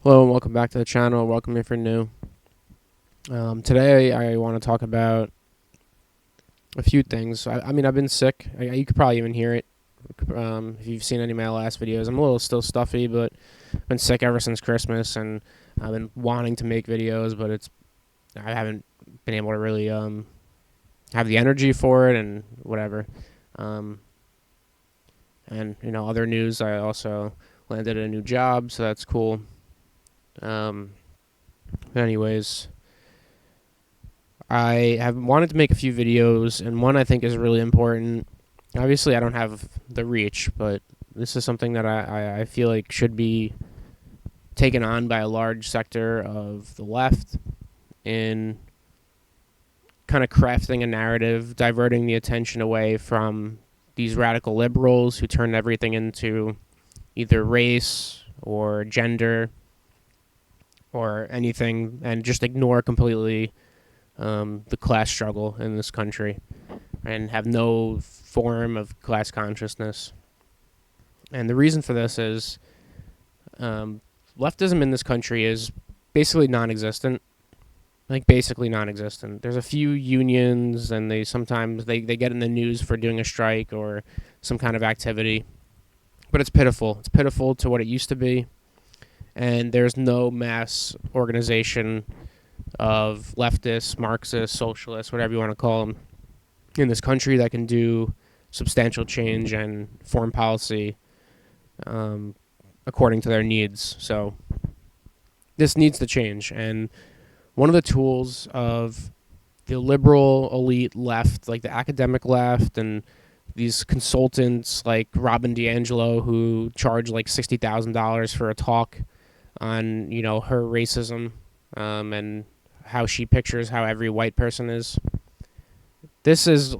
Hello and welcome back to the channel. Welcome if you're new. Today I want to talk about a few things. I mean, I've been sick. You could probably even hear it if you've seen any of my last videos. I'm a little still stuffy, but I've been sick ever since Christmas, and I've been wanting to make videos, but I haven't been able to really have the energy for it and whatever. Um, and other news. I also landed a new job, so that's cool. But anyways, I have wanted to make a few videos, and one I think is really important. Obviously, I don't have the reach, but this is something that I feel like should be taken on by a large sector of the left in kind of crafting a narrative, diverting the attention away from these radical liberals who turn everything into either race or gender or anything, and just ignore completely the class struggle in this country and have no form of class consciousness. And the reason for this is leftism in this country is basically non-existent. Basically non-existent. There's a few unions, and they sometimes they get in the news for doing a strike or some kind of activity, but it's pitiful. It's pitiful to what it used to be. And there's no mass organization of leftists, Marxists, socialists, whatever you want to call them, in this country that can do substantial change and foreign policy according to their needs. So this needs to change. And one of the tools of the liberal elite left, like the academic left, and these consultants like Robin DiAngelo, who charge like $60,000 for a talk on her racism and how she pictures how every white person is. This is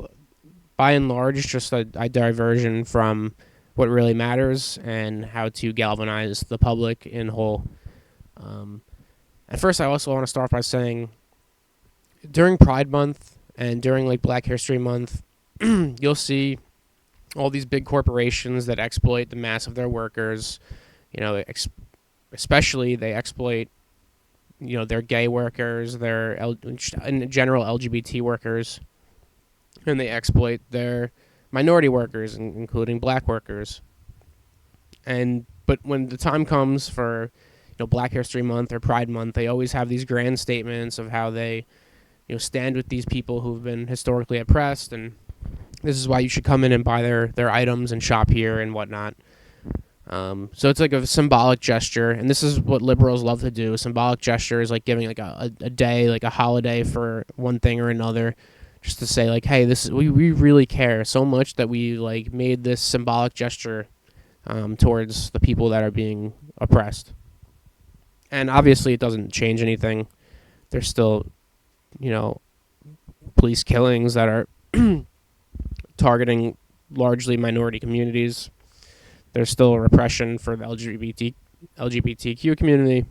by and large just a diversion from what really matters and how to galvanize the public in whole. At first, I also want to start by saying during Pride Month and during Black History Month, you'll see all these big corporations that exploit the mass of their workers. Especially they exploit their gay workers, their in general LGBT workers, and they exploit their minority workers, including black workers. But when the time comes for Black History Month or Pride Month, they always have these grand statements of how they stand with these people who've been historically oppressed, and this is why you should come in and buy their items and shop here and whatnot. So it's like a symbolic gesture, and this is what liberals love to do. Symbolic gesture is like giving like a day, like a holiday for one thing or another, just to say hey, we really care so much that we made this symbolic gesture towards the people that are being oppressed. And obviously it doesn't change anything. There's still police killings that are targeting largely minority communities. There's still repression for the LGBTQ community,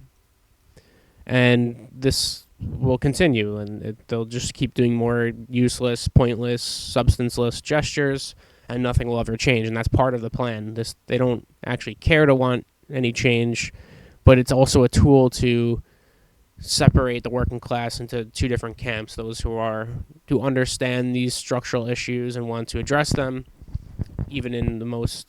and this will continue, and they'll just keep doing more useless, pointless, substanceless gestures, and nothing will ever change, and that's part of the plan. They don't actually care to want any change, but it's also a tool to separate the working class into two different camps: those who understand these structural issues and want to address them, even in the most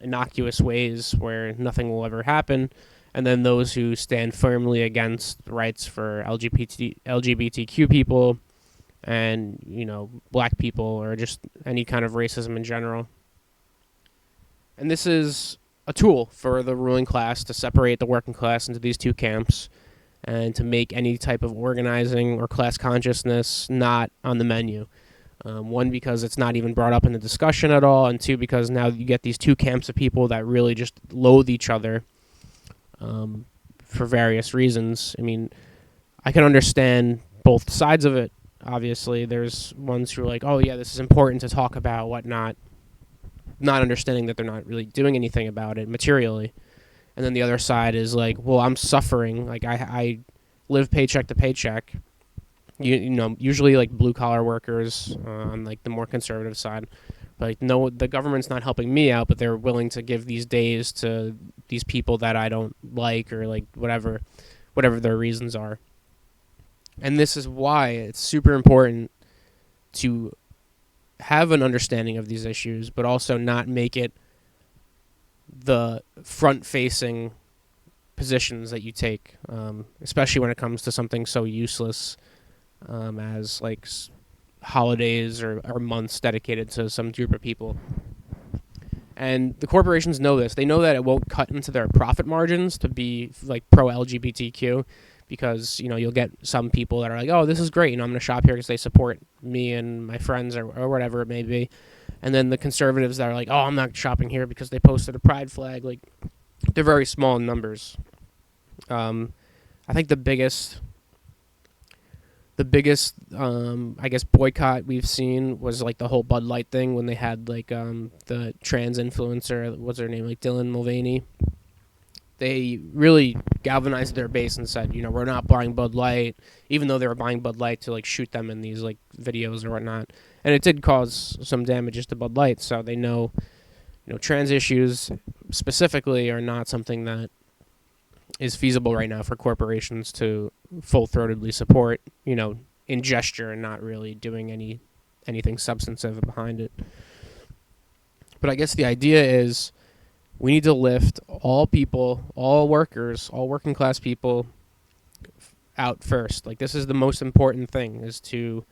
innocuous ways where nothing will ever happen, and then those who stand firmly against rights for LGBTQ people and black people, or just any kind of racism in general. And this is a tool for the ruling class to separate the working class into these two camps and to make any type of organizing or class consciousness not on the menu. One, because it's not even brought up in the discussion at all, and two, because now you get these two camps of people that really just loathe each other for various reasons. I mean, I can understand both sides of it. Obviously, there's ones who are like, oh yeah, this is important to talk about, whatnot, not understanding that they're not really doing anything about it materially. And then the other side is like, well, I'm suffering. I live paycheck to paycheck. Usually blue collar workers on the more conservative side Like, no, the government's not helping me out, but they're willing to give these days to these people that I don't like, or like whatever their reasons are. And this is why it's super important to have an understanding of these issues, but also not make it the front-facing positions that you take, especially when it comes to something so useless as like holidays or months dedicated to some group of people. And the corporations know this. They know that it won't cut into their profit margins to be like pro LGBTQ, because you'll get some people that are like, oh, this is great, I'm going to shop here because they support me and my friends, or whatever it may be. And then the conservatives that are like, oh, I'm not shopping here because they posted a pride flag. Like, they're very small in numbers. I think the biggest I guess boycott we've seen was like the whole Bud Light thing, when they had like the trans influencer, what's her name, like Dylan Mulvaney. They really galvanized their base and said, we're not buying Bud Light, even though they were buying Bud Light to like shoot them in these like videos or whatnot. And it did cause some damages to Bud Light, so they know, trans issues specifically are not something that is feasible right now for corporations to full-throatedly support, in gesture, and not really doing anything substantive behind it. But I guess the idea is we need to lift all people, all workers, all working class people out first. Like, this is the most important thing, is to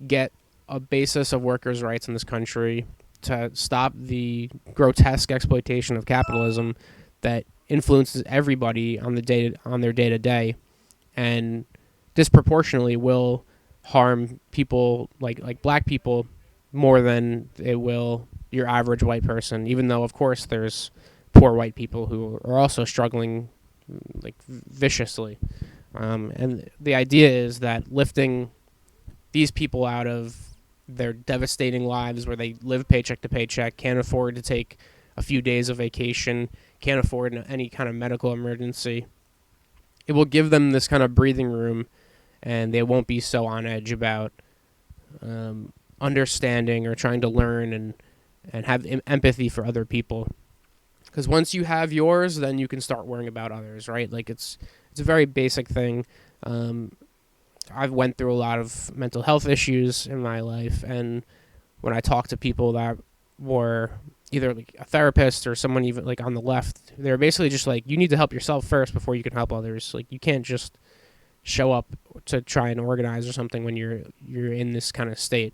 get a basis of workers' rights in this country, to stop the grotesque exploitation of capitalism that influences everybody on their day-to-day, and disproportionately will harm people like black people more than it will your average white person, even though, of course, there's poor white people who are also struggling like viciously. And the idea is that lifting these people out of their devastating lives where they live paycheck to paycheck, can't afford to take a few days of vacation, can't afford any kind of medical emergency, it will give them this kind of breathing room, and they won't be so on edge about understanding or trying to learn and have empathy for other people. Because once you have yours, then you can start worrying about others, right? Like, it's a very basic thing. I've went through a lot of mental health issues in my life, and when I talk to people that were either like a therapist or someone even like on the left, they're basically just like, you need to help yourself first before you can help others. Like, you can't just show up to try and organize or something when you're in this kind of state.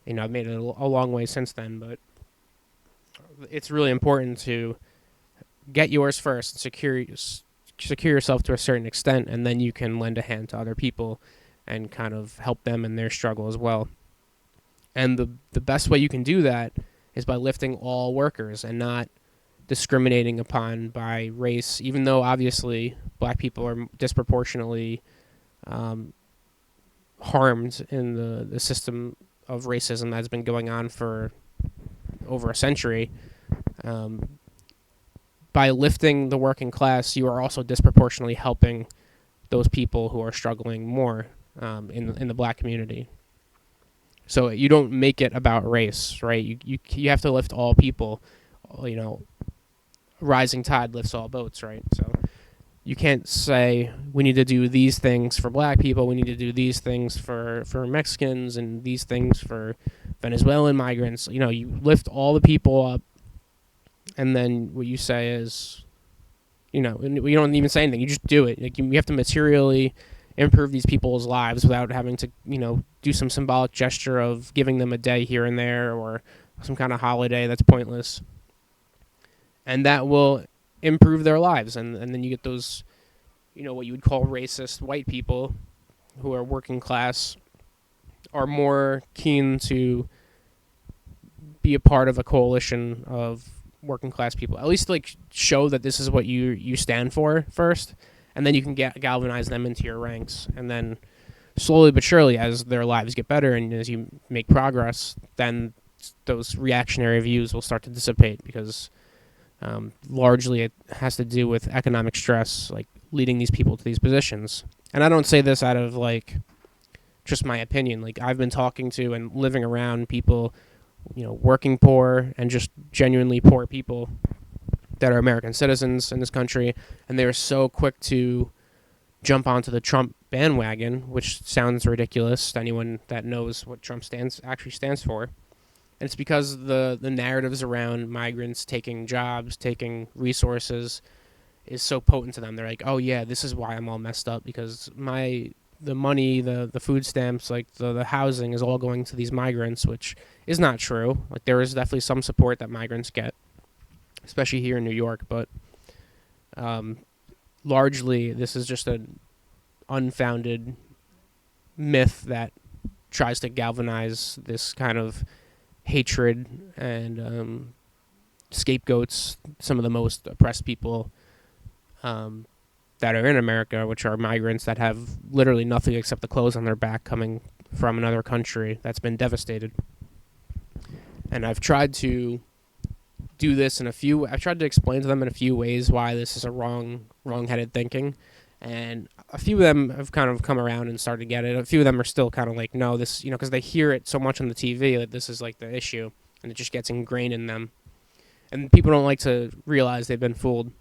I've made it a long way since then, but it's really important to get yours first, secure yourself to a certain extent, and then you can lend a hand to other people and kind of help them in their struggle as well. And the best way you can do that is by lifting all workers and not discriminating upon by race, even though obviously black people are disproportionately harmed in the system of racism that's been going on for over a century. By lifting the working class, you are also disproportionately helping those people who are struggling more in the black community. So you don't make it about race, right? You have to lift all people. Rising tide lifts all boats, right? So you can't say we need to do these things for black people, we need to do these things for Mexicans, and these things for Venezuelan migrants. You lift all the people up, and then what you say is, you don't even say anything. You just do it. Like, you have to materially improve these people's lives without having to, do some symbolic gesture of giving them a day here and there or some kind of holiday that's pointless. And that will improve their lives. And then you get those, what you would call racist white people who are working class, are more keen to be a part of a coalition of working class people. At least like show that this is what you stand for first, and then you can galvanize them into your ranks. And then slowly but surely, as their lives get better and as you make progress, then those reactionary views will start to dissipate, because largely it has to do with economic stress, like leading these people to these positions. And I don't say this out of like just my opinion. Like, I've been talking to and living around people working poor and just genuinely poor people that are American citizens in this country, and they are so quick to jump onto the Trump bandwagon, which sounds ridiculous to anyone that knows what Trump actually stands for. And it's because the narratives around migrants taking jobs, taking resources, is so potent to them. They're like, oh yeah, this is why I'm all messed up, because the money, the food stamps, like the housing is all going to these migrants, which is not true. Like, there is definitely some support that migrants get, especially here in New York, but largely this is just an unfounded myth that tries to galvanize this kind of hatred and scapegoats some of the most oppressed people that are in America, which are migrants that have literally nothing except the clothes on their back, coming from another country that's been devastated. And I've tried to do this I've tried to explain to them in a few ways why this is a wrong-headed thinking. And a few of them have kind of come around and started to get it. A few of them are still kind of like, no, this, because they hear it so much on the TV that this is like the issue, and it just gets ingrained in them. And people don't like to realize they've been fooled.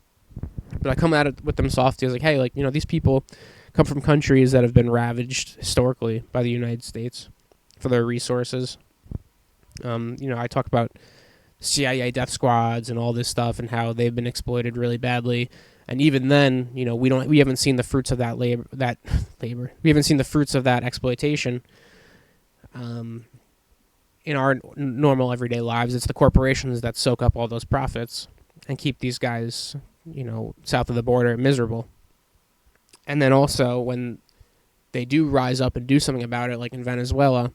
But I come at it with them softly. I was like, hey, these people come from countries that have been ravaged historically by the United States for their resources. I talk about CIA death squads and all this stuff and how they've been exploited really badly. And even then, we haven't seen the fruits of that labor. We haven't seen the fruits of that exploitation in our normal everyday lives. It's the corporations that soak up all those profits and keep these guys, south of the border miserable. And then also, when they do rise up and do something about it, like in Venezuela,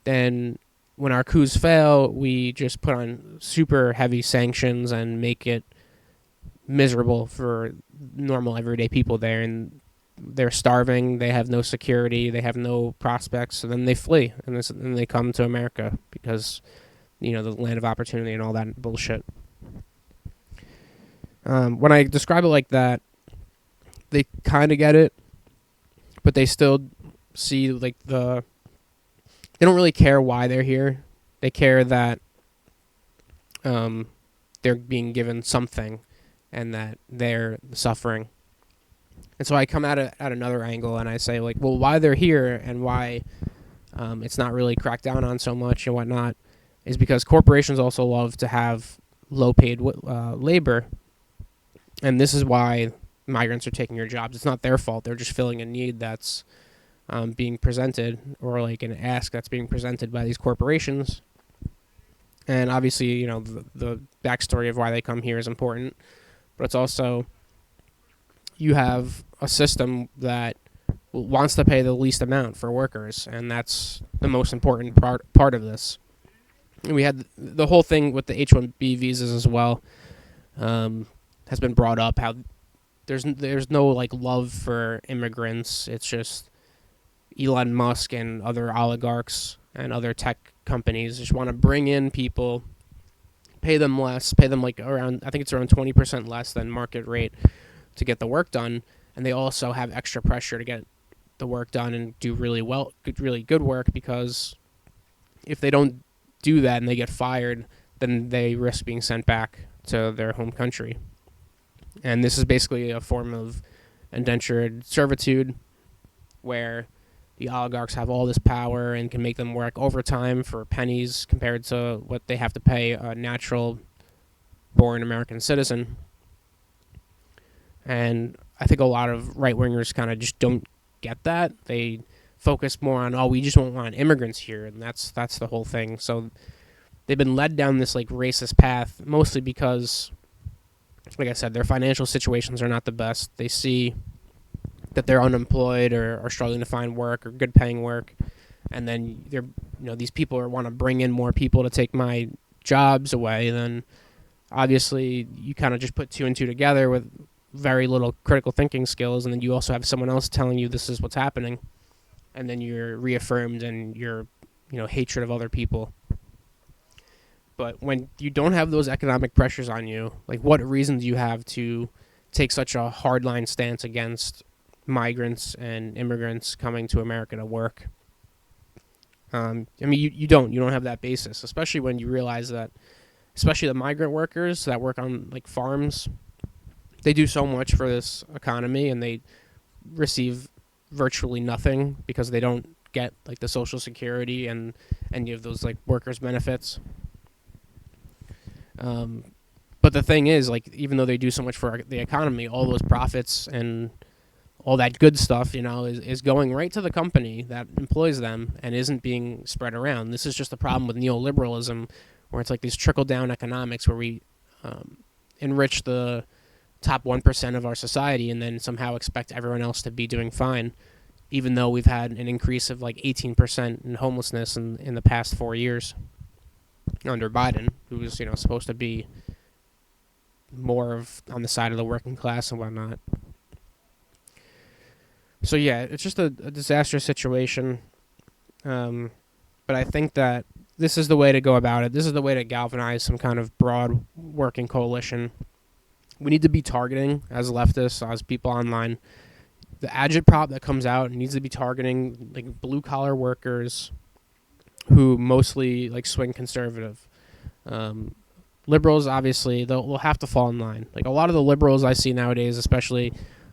then when our coups fail, we just put on super heavy sanctions and make it miserable for normal everyday people there, and they're starving, they have no security, they have no prospects, so then they flee, and they come to America because, the land of opportunity and all that bullshit. When I describe it like that, they kind of get it, but they still see they don't really care why they're here. They care that they're being given something and that they're suffering. And so I come at it at another angle and I say, well, why they're here and why it's not really cracked down on so much and whatnot is because corporations also love to have low-paid labor. And this is why migrants are taking your jobs. It's not their fault. They're just filling a need that's being presented, or like an ask that's being presented by these corporations. And obviously, the backstory of why they come here is important. But it's also, you have a system that wants to pay the least amount for workers, and that's the most important part of this. And we had the whole thing with the H-1B visas as well, has been brought up, how there's no love for immigrants. It's just Elon Musk and other oligarchs and other tech companies just want to bring in people, pay them less, around, I think it's around 20% less than market rate to get the work done, and they also have extra pressure to get the work done and do really good work, because if they don't do that and they get fired, then they risk being sent back to their home country. And this is basically a form of indentured servitude where the oligarchs have all this power and can make them work overtime for pennies compared to what they have to pay a natural-born American citizen. And I think a lot of right-wingers kind of just don't get that. They focus more on, we just don't want immigrants here, and that's the whole thing. So they've been led down this racist path, mostly because, like I said, their financial situations are not the best. They see that they're unemployed or are struggling to find work or good paying work, and then these people want to bring in more people to take my jobs away. Then obviously you kind of just put two and two together with very little critical thinking skills, and then you also have someone else telling you this is what's happening, and then you're reaffirmed in your hatred of other people. But when you don't have those economic pressures on you, what reason do you have to take such a hardline stance against migrants and immigrants coming to America to work? I mean, you don't have that basis, especially when you realize that, especially the migrant workers that work on like farms, they do so much for this economy and they receive virtually nothing because they don't get like the Social Security and any of those like workers benefits. But the thing is, like, even though they do so much for the economy, all those profits and all that good stuff, is going right to the company that employs them and isn't being spread around. This is just a problem with neoliberalism, where it's like these trickle-down economics where we enrich the top 1% of our society and then somehow expect everyone else to be doing fine, even though we've had an increase of like 18% in homelessness in the past 4 years under Biden, who was, supposed to be more of on the side of the working class and whatnot. So yeah, it's just a disastrous situation. But I think that this is the way to go about it. This is the way to galvanize some kind of broad working coalition. We need to be targeting, as leftists, as people online, the agitprop that comes out needs to be targeting like blue-collar workers who mostly like swing conservative. Liberals, obviously, they'll have to fall in line. Like a lot of the liberals I see nowadays, especially,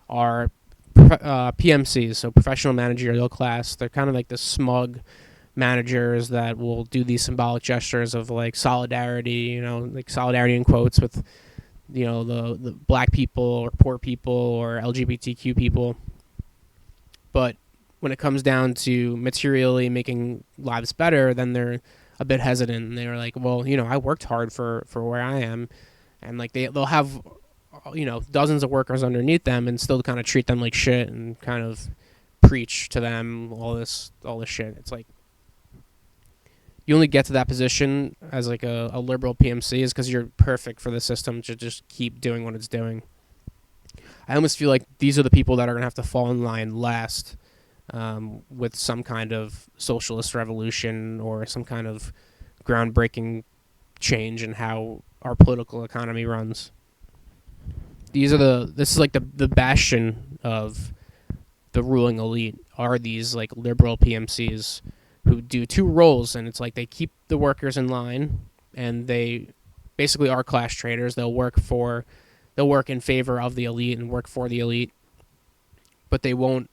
are PMCs, so professional managerial class. They're kind of like the smug managers that will do these symbolic gestures of like solidarity, like solidarity in quotes with, the black people or poor people or LGBTQ people. But when it comes down to materially making lives better, then they're a bit hesitant. And they're like, well, I worked hard for where I am. And like they'll have, dozens of workers underneath them and still kind of treat them like shit and kind of preach to them all this shit. It's like you only get to that position as like a liberal PMC is because you're perfect for the system to just keep doing what it's doing. I almost feel like these are the people that are going to have to fall in line last with some kind of socialist revolution or some kind of groundbreaking change in how our political economy runs. This is like the bastion of the ruling elite are these like liberal PMCs who do two roles, and it's like they keep the workers in line and they basically are class traders. They'll work in favor of the elite and work for the elite, but they won't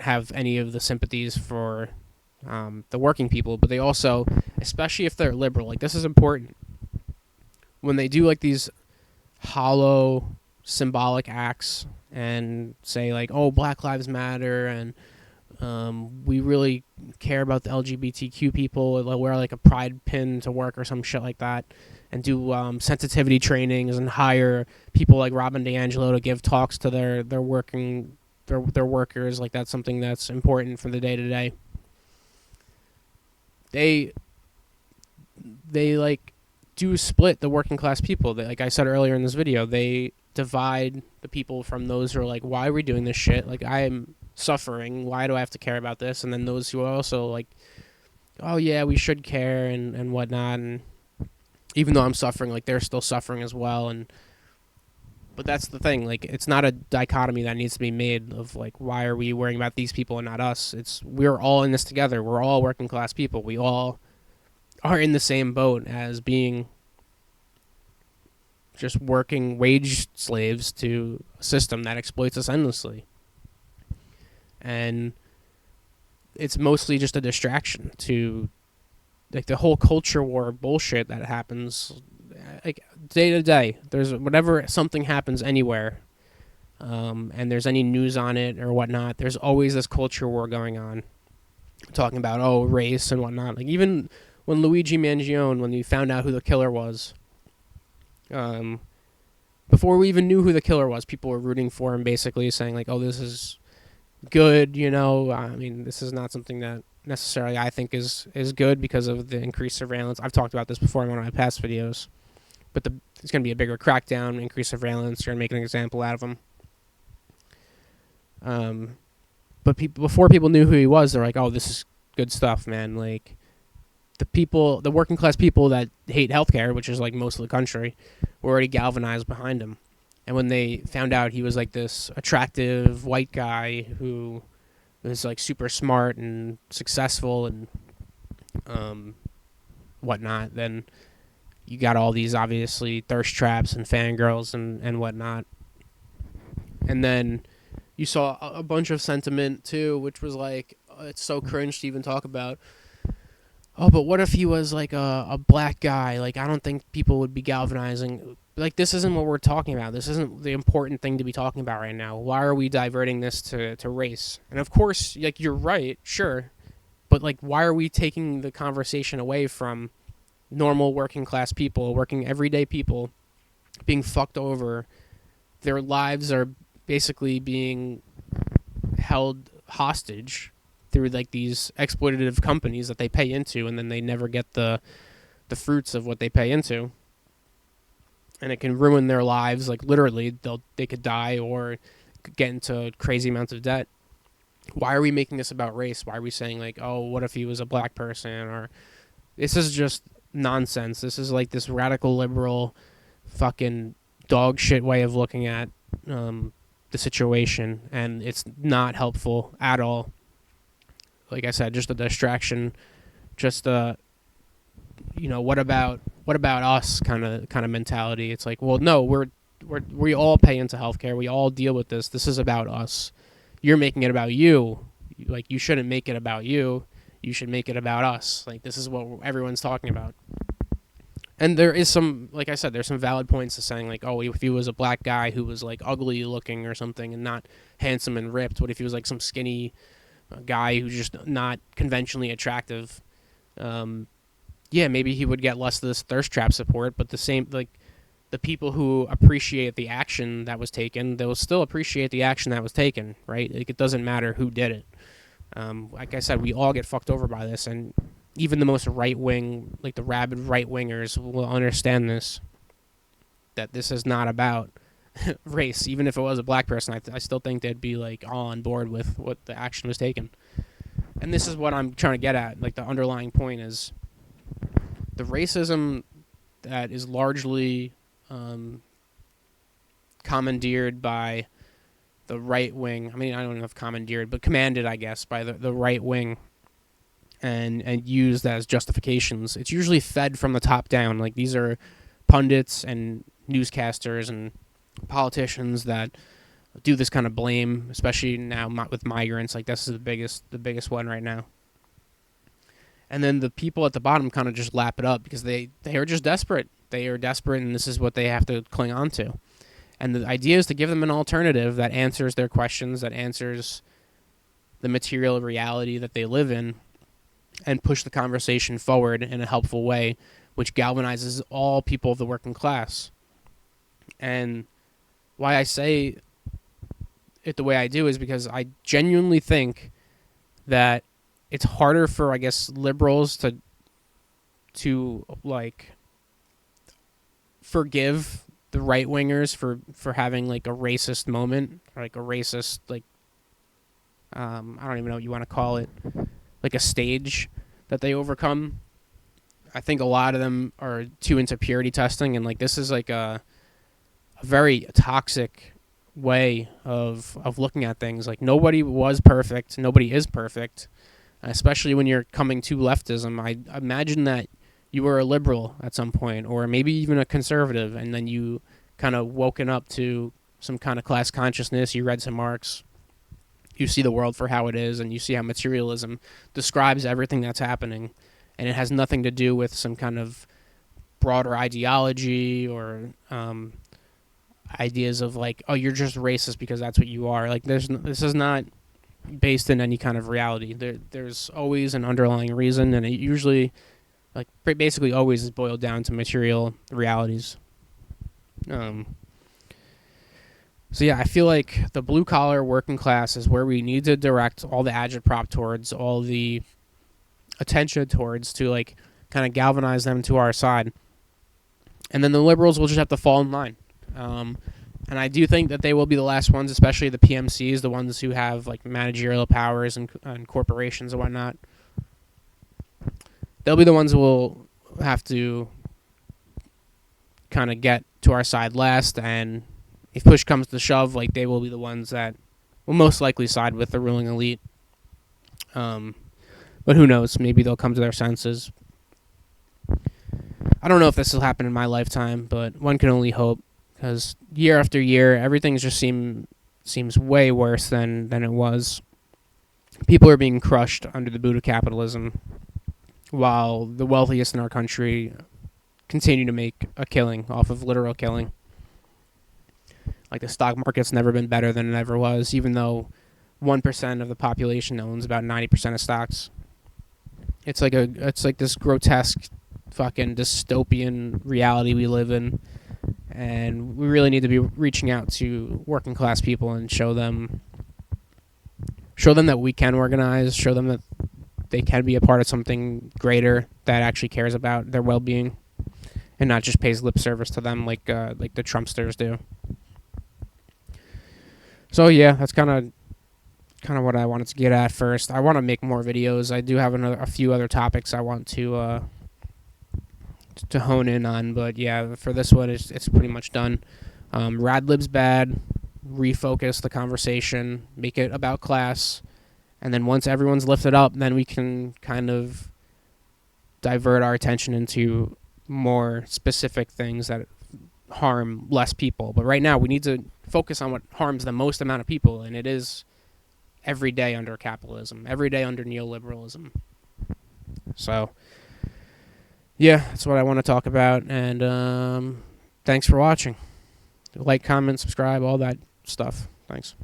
have any of the sympathies for the working people. But they also, especially if they're liberal, like this is important, when they do like these hollow symbolic acts and say like, oh, Black Lives Matter and we really care about the LGBTQ people, wear like a pride pin to work or some shit like that, and do sensitivity trainings and hire people like Robin DiAngelo to give talks to their workers. Like that's something that's important for the day to day. They like do split the working class people. They, like I said earlier in this video, they divide the people from those who are like, why are we doing this shit? Like I am suffering. Why do I have to care about this? And then those who are also like, oh yeah, we should care and whatnot. And even though I'm suffering, like they're still suffering as well. But that's the thing. Like it's not a dichotomy that needs to be made of like, why are we worrying about these people and not us? We're all in this together. We're all working class people. We all are in the same boat as being just working wage slaves to a system that exploits us endlessly. And it's mostly just a distraction to like the whole culture war bullshit that happens like day to day. There's whenever something happens anywhere, and there's any news on it or whatnot, there's always this culture war going on, talking about race and whatnot. Like even when Luigi Mangione, when you found out who the killer was, before we even knew who the killer was, people were rooting for him, basically saying like, oh, this is good, I mean, this is not something that necessarily I think is good because of the increased surveillance. I've talked about this before in one of my past videos, but it's going to be a bigger crackdown, increased surveillance. You're going to make an example out of him. But before people knew who he was, they're like, oh, this is good stuff, man. Like the working class people that hate healthcare, which is like most of the country, were already galvanized behind him. And when they found out he was like this attractive white guy who is like super smart and successful and whatnot, then you got all these obviously thirst traps and fangirls and whatnot. And then you saw a bunch of sentiment too, which was like, it's so cringe to even talk about. Oh, but what if he was like a black guy? Like, I don't think people would be galvanizing. Like, this isn't what we're talking about. This isn't the important thing to be talking about right now. Why are we diverting this to race? And of course, like, you're right, sure. But, like, why are we taking the conversation away from normal working class people, working everyday people being fucked over? Their lives are basically being held hostage through like these exploitative companies that they pay into, and then they never get the fruits of what they pay into, and it can ruin their lives. Like, literally, they could die or get into crazy amounts of debt. Why are we making this about race? Why are we saying like, oh, what if he was a black person? Or this is just nonsense. This is like this radical liberal fucking dog shit way of looking at the situation, and it's not helpful at all. Like I said, just a distraction, just what about us kind of mentality. It's like, well, no, we all pay into healthcare. We all deal with this. This is about us. You're making it about you. Like, you shouldn't make it about you. You should make it about us. Like, this is what everyone's talking about. And there is some, like I said, there's some valid points to saying, like, oh, if he was a black guy who was, like, ugly looking or something and not handsome and ripped, what if he was, like, some skinny guy who's just not conventionally attractive? Yeah, maybe he would get less of this thirst trap support, but the people who appreciate the action that was taken, they'll still appreciate the action that was taken, right? Like, it doesn't matter who did it. Like I said, we all get fucked over by this, and even the most right-wing, like the rabid right-wingers, will understand this, that this is not about race. Even if it was a black person, I still think they'd be like all on board with what the action was taken. And this is what I'm trying to get at. Like, the underlying point is the racism that is largely commandeered by the right wing. I mean, I don't know if commandeered, but commanded, I guess, by the right wing, and used as justifications. It's usually fed from the top down. Like, these are pundits and newscasters and politicians that do this kind of blame, especially now with migrants. Like, this is the biggest one right now. And then the people at the bottom kind of just lap it up because they are just desperate. They are desperate, and this is what they have to cling on to. And the idea is to give them an alternative that answers their questions, that answers the material reality that they live in, and push the conversation forward in a helpful way, which galvanizes all people of the working class. And why I say it the way I do is because I genuinely think that it's harder for, I guess, liberals to like forgive the right wingers for having like a racist moment, or like a racist, like I don't even know what you want to call it, like a stage that they overcome. I think a lot of them are too into purity testing, and like this is like a very toxic way of looking at things. Like, nobody was perfect, nobody is perfect, especially when you're coming to leftism. I imagine that you were a liberal at some point, or maybe even a conservative, and then you kind of woken up to some kind of class consciousness. You read some Marx. You see the world for how it is, and you see how materialism describes everything that's happening, and it has nothing to do with some kind of broader ideology or ideas of like, oh, you're just racist because that's what you are. Like, this is not based in any kind of reality. There's always an underlying reason, and it usually, like, basically always is boiled down to material realities. So yeah, I feel like the blue collar working class is where we need to direct all the agitprop towards, all the attention towards, to like kind of galvanize them to our side. And then the liberals will just have to fall in line. And I do think that they will be the last ones, especially the PMCs, the ones who have like managerial powers and corporations and whatnot. They'll be the ones who will have to kind of get to our side last, and if push comes to shove, like, they will be the ones that will most likely side with the ruling elite. But who knows? Maybe they'll come to their senses. I don't know if this will happen in my lifetime, but one can only hope, because year after year, everything just seems way worse than it was. People are being crushed under the boot of capitalism, while the wealthiest in our country continue to make a killing off of literal killing. Like, the stock market's never been better than it ever was, even though 1% of the population owns about 90% of stocks. It's like this grotesque fucking dystopian reality we live in, and we really need to be reaching out to working class people and show them that we can organize, show them that they can be a part of something greater that actually cares about their well-being and not just pays lip service to them like the Trumpsters do. So yeah, that's kind of what I wanted to get at first. I want to make more videos. I do have a few other topics I want to hone in on, but yeah, for this one, it's pretty much done. Radlib's bad. Refocus the conversation, make it about class, and then once everyone's lifted up, then we can kind of divert our attention into more specific things that harm less people. But right now, we need to focus on what harms the most amount of people, and it is every day under capitalism, every day under neoliberalism. So yeah, that's what I want to talk about, and thanks for watching. Like, comment, subscribe, all that stuff. Thanks.